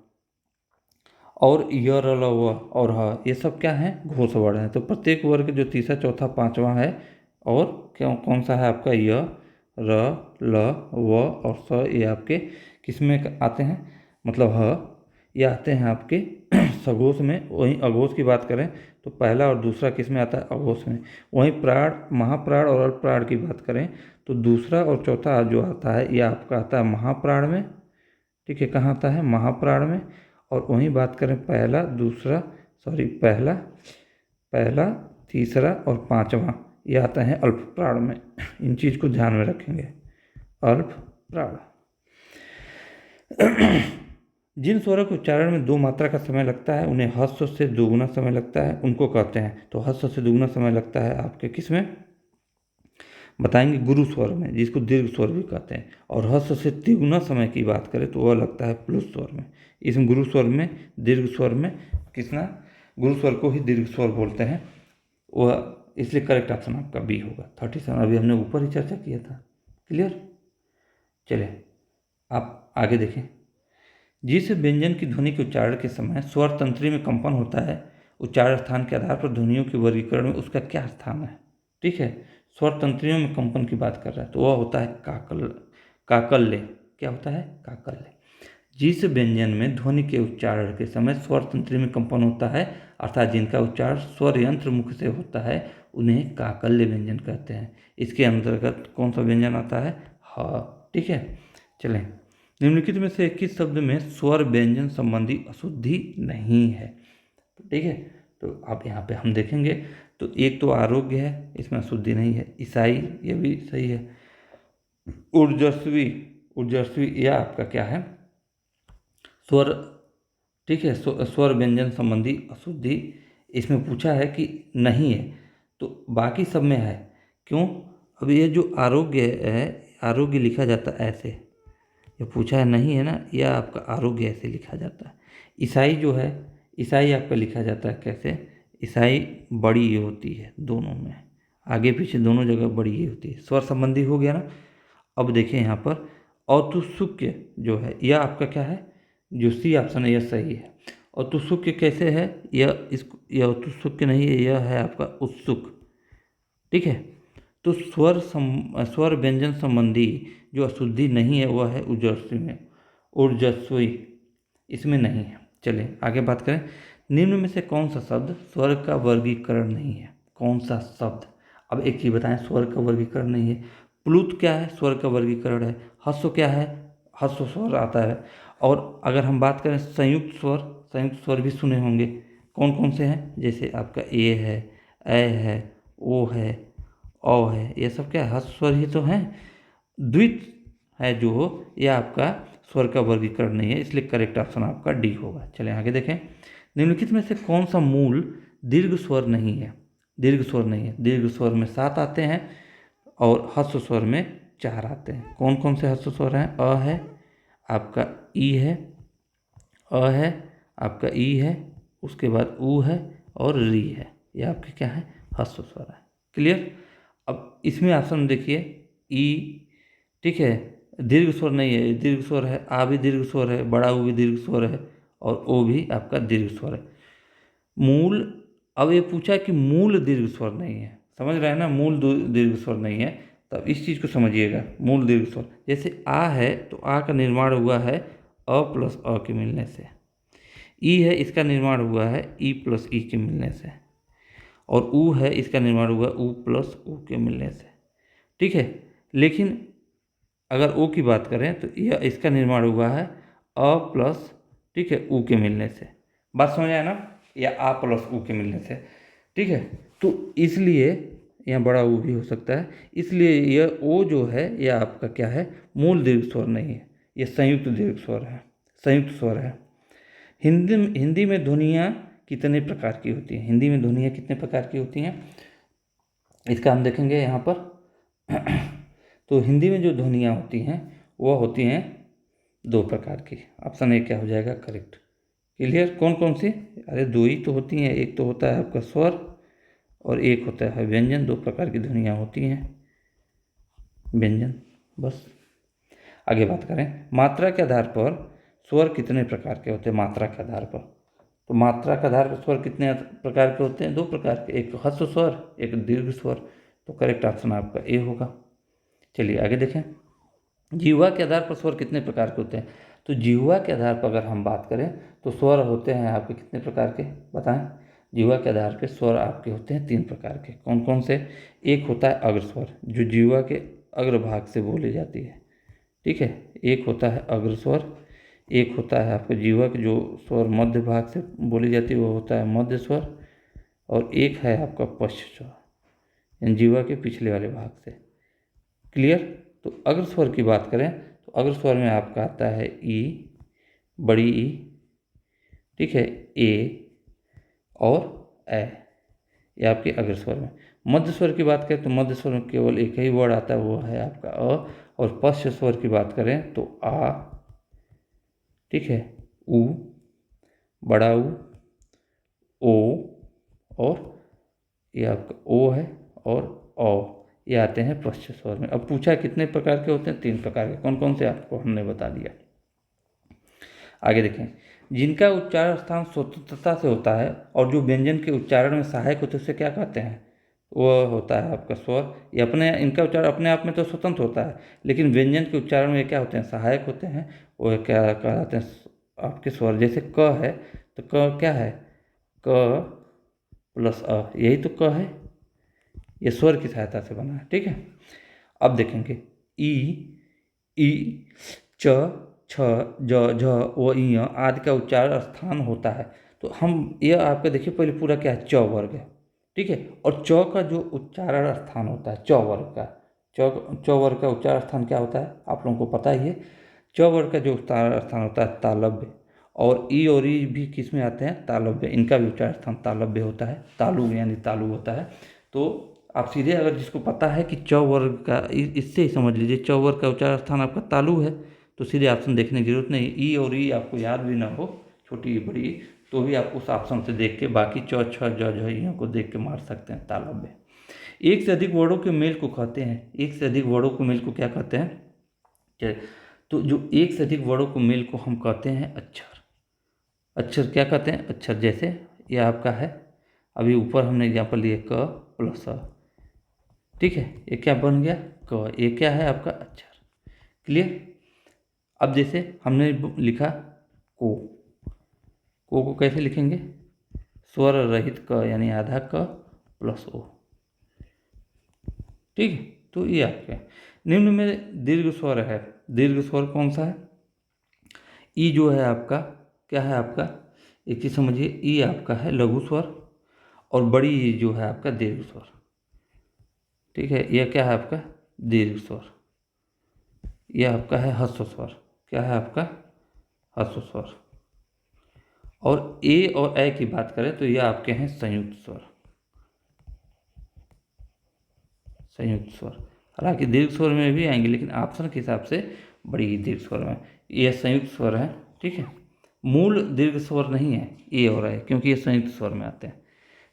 और य र ल व और ह, ये सब क्या है? घोष वर्ण है। तो प्रत्येक वर्ग जो तीसरा, चौथा, पांचवा है, और क्या कौन सा है आपका? य, र, ल, व और स, ये आपके किस में आते हैं? मतलब ह, ये आते हैं आपके सघोष में। वहीं अघोष की बात करें तो पहला और दूसरा किस में आता है? अघोष में। वहीं प्राण, महाप्राण और अल्पप्राण की बात करें तो दूसरा और चौथा जो आता है ये आपका आता है महाप्राण में। ठीक है, कहाँ आता है? महाप्राण में। और वहीं बात करें पहला, दूसरा, सॉरी, पहला, तीसरा और पांचवा, ये आता है अल्प प्राण में। इन चीज़ को ध्यान में रखेंगे, अल्प प्राण। जिन स्वरों के उच्चारण में दो मात्रा का समय लगता है उन्हें हस्व से दोगुना समय लगता है, उनको कहते हैं। तो हस्व से दोगुना समय लगता है आपके किस में? बताएंगे गुरु स्वर में, जिसको दीर्घ स्वर भी कहते हैं। और ह्रस्व से तिगुना समय की बात करें तो वह लगता है प्लुत स्वर में। इसमें गुरु स्वर में, दीर्घ स्वर में किसना, गुरु स्वर को ही दीर्घ स्वर बोलते हैं। वह इसलिए करेक्ट ऑप्शन आपका बी होगा 37। अभी हमने ऊपर ही चर्चा किया था। क्लियर। चलिए आप आगे देखें। जिस व्यंजन की ध्वनि के उच्चारण के समय स्वर तंत्री में कंपन होता है, उच्चारण स्थान के आधार पर ध्वनियों के वर्गीकरण में उसका क्या स्थान है। ठीक है, स्वर तंत्रियों में कंपन की बात कर रहा है तो वह होता है काकल्य। क्या होता है? काकल्य। जिस व्यंजन में ध्वनि के उच्चारण के समय स्वर तंत्री में कंपन होता है, अर्थात जिनका उच्चारण स्वर यंत्र मुख से होता है, उन्हें काकल्य व्यंजन कहते हैं। इसके अंतर्गत कौन सा व्यंजन आता है? ह। ठीक है, चलें। निम्नलिखित में से किस शब्द में स्वर व्यंजन संबंधी अशुद्धि नहीं है? ठीक है, तो आप यहाँ पे हम देखेंगे तो एक तो आरोग्य है, इसमें अशुद्धि नहीं है। ईसाई, ये भी सही है। ऊर्जस्वी, ऊर्जस्वी यह आपका क्या है? स्वर। ठीक है, स्वर व्यंजन संबंधी अशुद्धि इसमें पूछा है कि नहीं है, तो बाकी सब में है। क्यों? अब ये जो आरोग्य है, आरोग्य लिखा जाता है ऐसे, ये पूछा है नहीं है ना, यह आपका आरोग्य ऐसे लिखा जाता है। ईसाई जो है, ईसाई आपका लिखा जाता है कैसे? ईसाई बड़ी ये होती है, दोनों में आगे पीछे दोनों जगह बड़ी ये होती है। स्वर संबंधी हो गया ना। अब देखिए यहाँ पर औतुसुक्य जो है, यह आपका क्या है? जो सी ऑप्शन है यह सही है। औतुसुक्य कैसे है? यह औतुसुक्य नहीं है, यह है आपका उत्सुक। ठीक है, तो स्वर व्यंजन संबंधी जो अशुद्धि नहीं है वह है ऊर्जस्वी में। ऊर्जस्वी इसमें नहीं है। चलिए आगे बात करें। निम्न में से कौन सा शब्द स्वर का वर्गीकरण नहीं है? कौन सा शब्द? अब एक चीज बताएं, स्वर का वर्गीकरण नहीं है। प्लुत क्या है? स्वर का वर्गीकरण है। ह्रस्व क्या है? ह्रस्व स्वर आता है। और अगर हम बात करें संयुक्त स्वर, संयुक्त स्वर भी सुने होंगे। कौन कौन से हैं? जैसे आपका ए है, ए है, ओ है, औ है, ये सब क्या है? ह्रस्व स्वर ही तो हैं। द्वित है जो, यह आपका स्वर का वर्गीकरण नहीं है, इसलिए करेक्ट ऑप्शन आपका डी होगा। चलिए आगे देखें। निम्नलिखित में से कौन सा मूल दीर्घ स्वर नहीं है? दीर्घ स्वर नहीं है। दीर्घ स्वर में 7 आते हैं और ह्रस्व स्वर में 4 आते हैं। कौन कौन से ह्रस्व स्वर हैं? अ है, आपका ई है, अ है, आपका ई है, उसके बाद ऊ है और री है। ये आपके क्या है? ह्रस्व स्वर है। क्लियर। अब इसमें ऑप्शन देखिए, ई। ठीक है, दीर्घ स्वर नहीं है, दीर्घ स्वर है। आ भी दीर्घ स्वर है, बड़ा ऊ भी दीर्घ स्वर है और ओ भी आपका दीर्घ स्वर है। मूल, अब ये पूछा कि मूल दीर्घ स्वर नहीं है, समझ रहे हैं ना? मूल दीर्घ स्वर नहीं है, तब इस चीज़ को समझिएगा। मूल दीर्घ स्वर जैसे आ है, तो आ का निर्माण हुआ है अ प्लस अ के मिलने से। ई है, इसका निर्माण हुआ है ई प्लस ई के मिलने से। और ऊ है, इसका निर्माण हुआ ऊ प्लस ऊ के मिलने से। ठीक है, लेकिन अगर ओ की बात करें तो यह इसका निर्माण हुआ है अ प्लस, ठीक है, ऊ के मिलने से। बात समझ आया ना? या आ प्लस ऊ के मिलने से। ठीक है, तो इसलिए यहाँ बड़ा ऊ भी हो सकता है। इसलिए यह ओ जो है यह आपका क्या है? मूल दीर्घ स्वर नहीं है, यह संयुक्त दीर्घ स्वर है, संयुक्त स्वर है। हिंदी में ध्वनियाँ कितने प्रकार की होती हैं? हिंदी में ध्वनियाँ कितने प्रकार की होती हैं, इसका हम देखेंगे यहाँ पर। तो हिंदी में जो ध्वनियाँ होती हैं वह होती हैं 2 प्रकार की। ऑप्शन ए क्या हो जाएगा? करेक्ट। क्लियर। कौन कौन सी? अरे 2 ही तो होती हैं, एक तो होता है आपका स्वर और एक होता है व्यंजन। 2 प्रकार की ध्वनियाँ होती हैं, व्यंजन। बस आगे बात करें। मात्रा के आधार पर स्वर कितने प्रकार के होते हैं? मात्रा के आधार पर, तो मात्रा के आधार पर स्वर कितने प्रकार के होते हैं? 2 प्रकार के, एक ह्रस्व स्वर, एक दीर्घ स्वर। तो करेक्ट ऑप्शन आपका ए होगा। चलिए आगे देखें। जिह्वा के आधार पर स्वर कितने प्रकार के होते हैं? तो जिह्वा के आधार पर अगर हम बात करें तो स्वर होते हैं आपके कितने प्रकार के, बताएं। जिह्वा के आधार पर स्वर आपके होते हैं 3 प्रकार के। कौन कौन से? एक होता है अग्र स्वर, जो जिह्वा के अग्रभाग से बोली जाती है। ठीक है, एक होता है अग्र स्वर। एक होता है आपके जिह्वा के जो स्वर मध्य भाग से बोली जाती है, वो होता है मध्य स्वर। और एक है आपका पश्च स्वर, यानी जिह्वा के पिछले वाले भाग से। क्लियर। तो अग्र स्वर की बात करें तो अग्र स्वर में आपका आता है ई, बड़ी ई, ठीक है, ए और ए, ये आपके अग्र स्वर में। मध्य स्वर की बात करें तो मध्य स्वर में केवल एक ही वर्ड आता है, वो है आपका अ। और पश्च स्वर की बात करें तो आ, ठीक है, उ, बड़ा ऊ, ओ, और ये आपका ओ है, और औ, ये आते हैं पश्च स्वर में। अब पूछा कितने प्रकार के होते हैं, 3 प्रकार के। कौन कौन से आपको हमने बता दिया। आगे देखें, जिनका उच्चारण स्थान स्वतंत्रता से होता है और जो व्यंजन के उच्चारण में सहायक होते हैं उसे क्या कहते हैं, वो होता है आपका स्वर। ये अपने, इनका उच्चारण अपने आप में तो स्वतंत्र होता है, लेकिन व्यंजन के उच्चारण में क्या होते हैं, सहायक होते हैं। वो क्या कहलाते हैं आपके स्वर। जैसे क है तो क क्या है, क प्लस अ, यही तो क है, ये स्वर की सहायता से बना है, ठीक है। अब देखेंगे ई, ई, च, छ, ज, झ, व, ञ आदि का उच्चारण स्थान होता है। तो हम ये आपका देखिए पहले पूरा क्या है, च वर्ग है, ठीक है। और च का जो उच्चारण स्थान होता है, च वर्ग का, च वर्ग का उच्चारण स्थान क्या होता है, आप लोगों को पता ही है। च वर्ग का जो उच्चारण स्थान होता है तालव्य, और ई और ई भी किस में आते हैं, तालव्य। इनका भी उच्चारण स्थान तालव्य होता है, तालु यानी तालु होता है। तो आप सीधे अगर जिसको पता है कि च वर्ग का, इससे ही समझ लीजिए च वर्ग का उच्चारण स्थान आपका तालु है, तो सीधे ऑप्शन देखने की जरूरत नहीं। ई और ई आपको याद भी ना हो, छोटी बड़ी, तो भी आप उस ऑप्शन से देख के बाकी च, छ, ज, झ, ञ को देख के मार सकते हैं तालव्य। एक से अधिक वर्डों के मेल को कहते हैं, एक से अधिक वर्डों के मेल को क्या कहते हैं, तो जो एक से अधिक वर्डों को मेल को हम कहते हैं अक्षर। अक्षर क्या कहते हैं, अक्षर। जैसे ये आपका है, अभी ऊपर हमने एग्जाम्पल लिए क प्लस अ, ठीक है, ये क्या बन गया, क, ये क्या है आपका अक्षर। क्लियर। अब जैसे हमने लिखा को कैसे लिखेंगे, स्वर रहित क यानी आधा क प्लस ओ, ठीक है। तो ये आपके निम्न में दीर्घ स्वर है। दीर्घ स्वर कौन सा है, ई जो है आपका क्या है, आपका एक चीज समझिए, ई आपका है लघु स्वर, और बड़ी ई जो है आपका दीर्घ स्वर, ठीक है। यह क्या है आपका दीर्घ स्वर, यह आपका है ह्रस्व स्वर, क्या है आपका ह्रस्व स्वर। और ए और ए की बात करें तो यह आपके हैं संयुक्त स्वर, संयुक्त स्वर। हालांकि दीर्घ स्वर में भी आएंगे, लेकिन ऑप्शन के हिसाब से बड़ी दीर्घ स्वर में यह संयुक्त स्वर है, ठीक है। मूल दीर्घ स्वर नहीं है ए और ए, क्योंकि ये संयुक्त स्वर में आते हैं।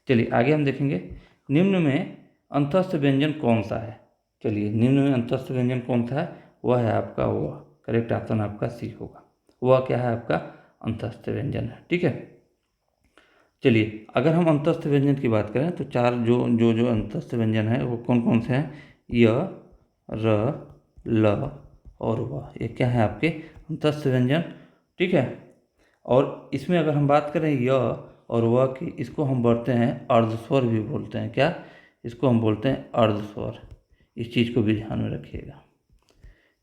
चलिए आगे हम देखेंगे, निम्न में अंतस्थ व्यंजन कौन सा है। चलिए निम्न में अंतस्थ व्यंजन कौन सा है, वह है आपका वह, करेक्ट ऑप्शन आपका सी होगा। वह क्या है आपका अंतस्थ व्यंजन है, ठीक है। चलिए अगर हम अंतस्थ व्यंजन की बात करें तो चार जो अंतस्थ व्यंजन है वो कौन कौन से हैं, य, र, ल और व, ये क्या है आपके अंतस्थ व्यंजन, ठीक है। और इसमें अगर हम बात करें य और व की, इसको हम बोलते हैं अर्धस्वर भी बोलते हैं, क्या, इसको हम बोलते हैं अर्धस्वर। इस चीज़ को भी ध्यान में रखिएगा।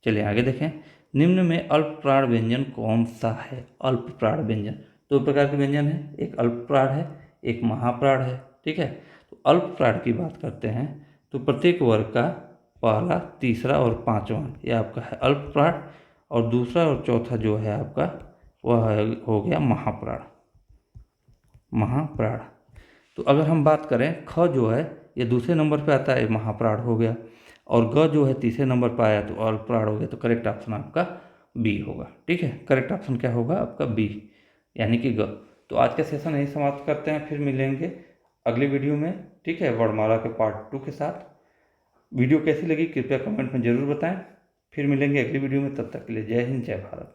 चलिए आगे देखें, निम्न में अल्प प्राण व्यंजन कौन सा है। अल्प प्राण व्यंजन, दो प्रकार के व्यंजन है, एक अल्प प्राण है, एक महाप्राण है, ठीक है। तो अल्प प्राण की बात करते हैं तो प्रत्येक वर्ग का पहला, तीसरा और पांचवा ये आपका है अल्प प्राण, और दूसरा और चौथा जो है आपका वह हो गया महाप्राण, महाप्राण। तो अगर हम बात करें ख जो है ये दूसरे नंबर पे आता है, महाप्राण हो गया, और ग जो है तीसरे नंबर पर आया तो अल्प प्राण हो गया। तो करेक्ट ऑप्शन आपका बी होगा, ठीक है। करेक्ट ऑप्शन क्या होगा आपका बी, यानी कि ग। तो आज का सेशन यही समाप्त करते हैं, फिर मिलेंगे अगली वीडियो में, ठीक है, वर्णमाला के पार्ट 2 के साथ। वीडियो कैसी लगी कृपया कमेंट में ज़रूर बताएं। फिर मिलेंगे अगली वीडियो में, तब तक के लिए जय हिंद जय भारत।